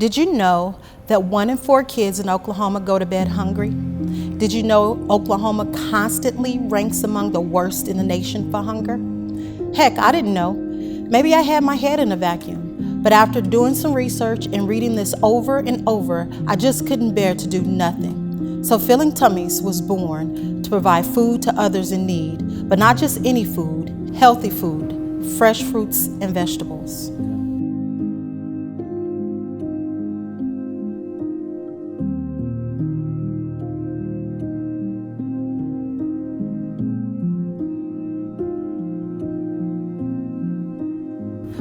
Did you know that 1 in 4 kids in Oklahoma go to bed hungry? Did you know Oklahoma constantly ranks among the worst in the nation for hunger? Heck, I didn't know. Maybe I had my head in a vacuum. But after doing some research and reading this over and over, I just couldn't bear to do nothing. So Filling Tummies was born to provide food to others in need, but not just any food, healthy food, fresh fruits and vegetables.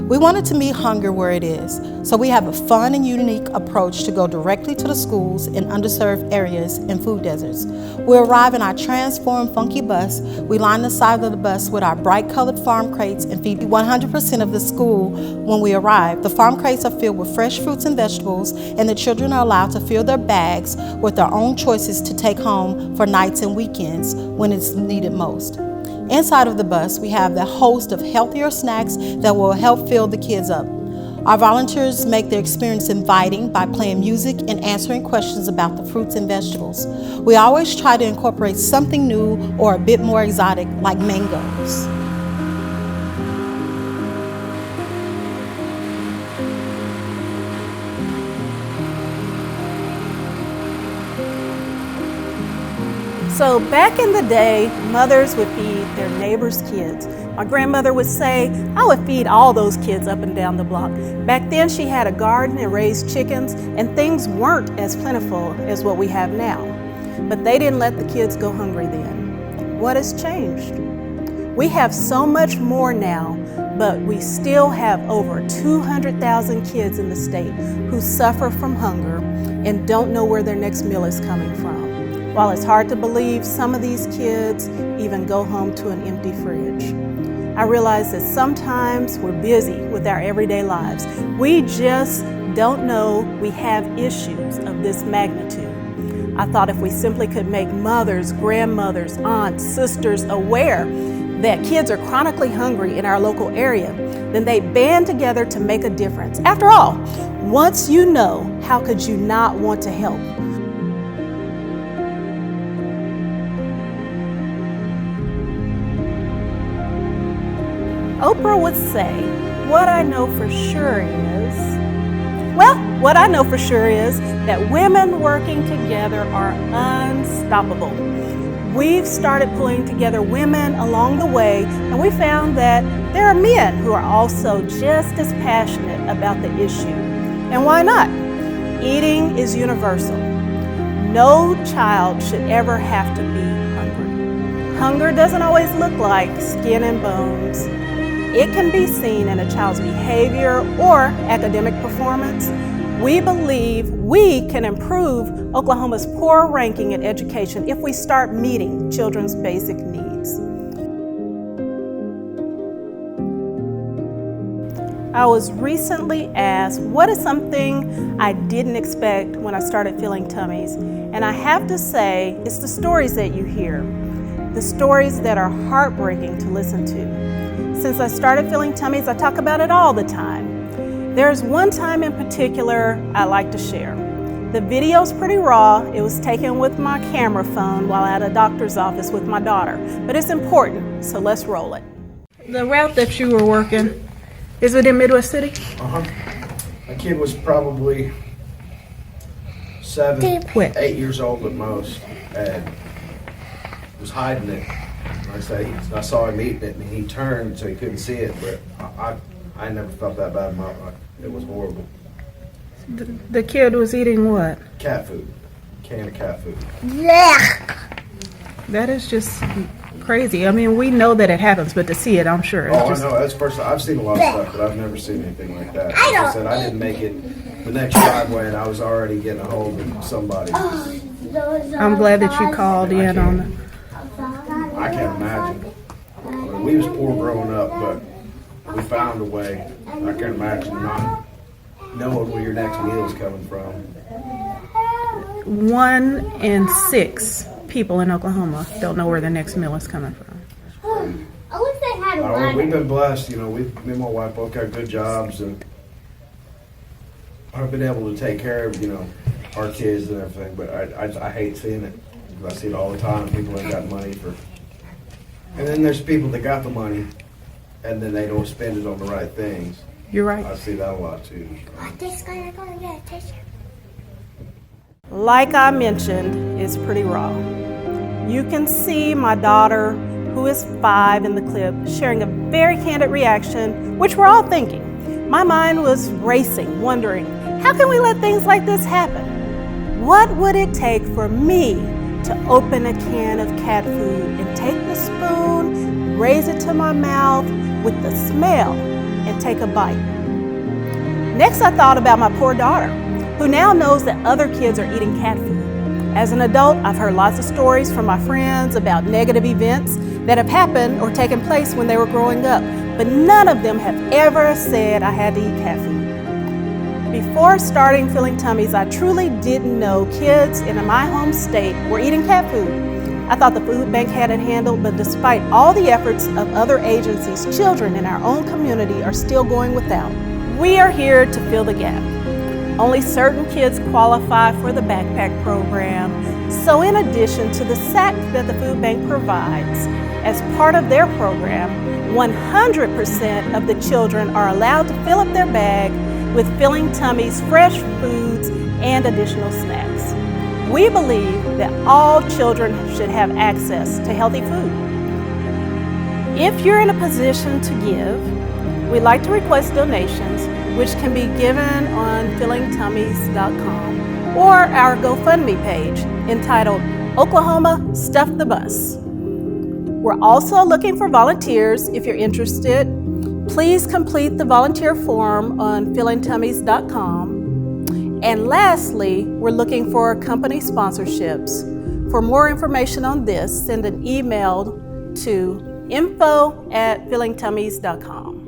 We wanted to meet hunger where it is, so we have a fun and unique approach to go directly to the schools in underserved areas and food deserts. We arrive in our transformed funky bus. We line the side of the bus with our bright colored farm crates and feed 100% of the school when we arrive. The farm crates are filled with fresh fruits and vegetables, and the children are allowed to fill their bags with their own choices to take home for nights and weekends when it's needed most. Inside of the bus, we have the host of healthier snacks that will help fill the kids up. Our volunteers make their experience inviting by playing music and answering questions about the fruits and vegetables. We always try to incorporate something new or a bit more exotic, like mangoes. So back in the day, mothers would feed their neighbors' kids. My grandmother would say, I would feed all those kids up and down the block. Back then she had a garden and raised chickens, and things weren't as plentiful as what we have now. But they didn't let the kids go hungry then. What has changed? We have so much more now, but we still have over 200,000 kids in the state who suffer from hunger and don't know where their next meal is coming from. While it's hard to believe, some of these kids even go home to an empty fridge. I realize that sometimes we're busy with our everyday lives. We just don't know we have issues of this magnitude. I thought if we simply could make mothers, grandmothers, aunts, sisters aware that kids are chronically hungry in our local area, then they band together to make a difference. After all, once you know, how could you not want to help? Oprah would say, what I know for sure is that women working together are unstoppable. We've started pulling together women along the way, and we found that there are men who are also just as passionate about the issue. And why not? Eating is universal. No child should ever have to be hungry. Hunger doesn't always look like skin and bones. It can be seen in a child's behavior or academic performance. We believe we can improve Oklahoma's poor ranking in education if we start meeting children's basic needs. I was recently asked, what is something I didn't expect when I started Filling Tummies? And I have to say, it's the stories that you hear, the stories that are heartbreaking to listen to. Since I started Filling Tummies, I talk about it all the time. There's one time in particular I like to share. The video's pretty raw. It was taken with my camera phone while at a doctor's office with my daughter. But it's important, so let's roll it. The route that you were working, is it in Midwest City? My kid was probably 7, 8 years old at most, and was hiding it. I saw him eating it, and he turned so he couldn't see it, but I never felt that bad in my life. It was horrible. The kid was eating what? Cat food. Can of cat food. Yeah. That is just crazy. I mean, we know that it happens, but to see it, I'm sure. I know. That's first. I've seen a lot of stuff, but I've never seen anything like that. Like I said, I didn't make it the next driveway, and I was already getting a hold of somebody. I'm glad that you called in on it. I can't imagine. I mean, we was poor growing up, but we found a way. I can't imagine not knowing where your next meal is coming from. 1 in 6 people in Oklahoma don't know where their next meal is coming from. We've been blessed, me and my wife both got good jobs, and I've been able to take care of, our kids and everything, but I hate seeing it. Because I see it all the time. People ain't got money for, and then there's people that got the money, and then they don't spend it on the right things. You're right. I see that a lot too. Like I mentioned, it's pretty raw. You can see my daughter, who is 5 in the clip, sharing a very candid reaction, which we're all thinking. My mind was racing, wondering, how can we let things like this happen? What would it take for me to open a can of cat food and take the spoon, raise it to my mouth with the smell, and take a bite? Next, I thought about my poor daughter, who now knows that other kids are eating cat food. As an adult, I've heard lots of stories from my friends about negative events that have happened or taken place when they were growing up, but none of them have ever said I had to eat cat food. Before starting Filling Tummies, I truly didn't know kids in my home state were eating cat food. I thought the food bank had it handled, but despite all the efforts of other agencies, children in our own community are still going without. We are here to fill the gap. Only certain kids qualify for the backpack program, so in addition to the sack that the food bank provides, as part of their program, 100% of the children are allowed to fill up their bag with Filling Tummies fresh foods and additional snacks. We believe that all children should have access to healthy food. If you're in a position to give, we'd like to request donations, which can be given on fillingtummies.com or our GoFundMe page entitled Oklahoma Stuff the Bus. We're also looking for volunteers if you're interested. Please complete the volunteer form on fillingtummies.com. And lastly, we're looking for company sponsorships. For more information on this, send an email to info@fillingtummies.com.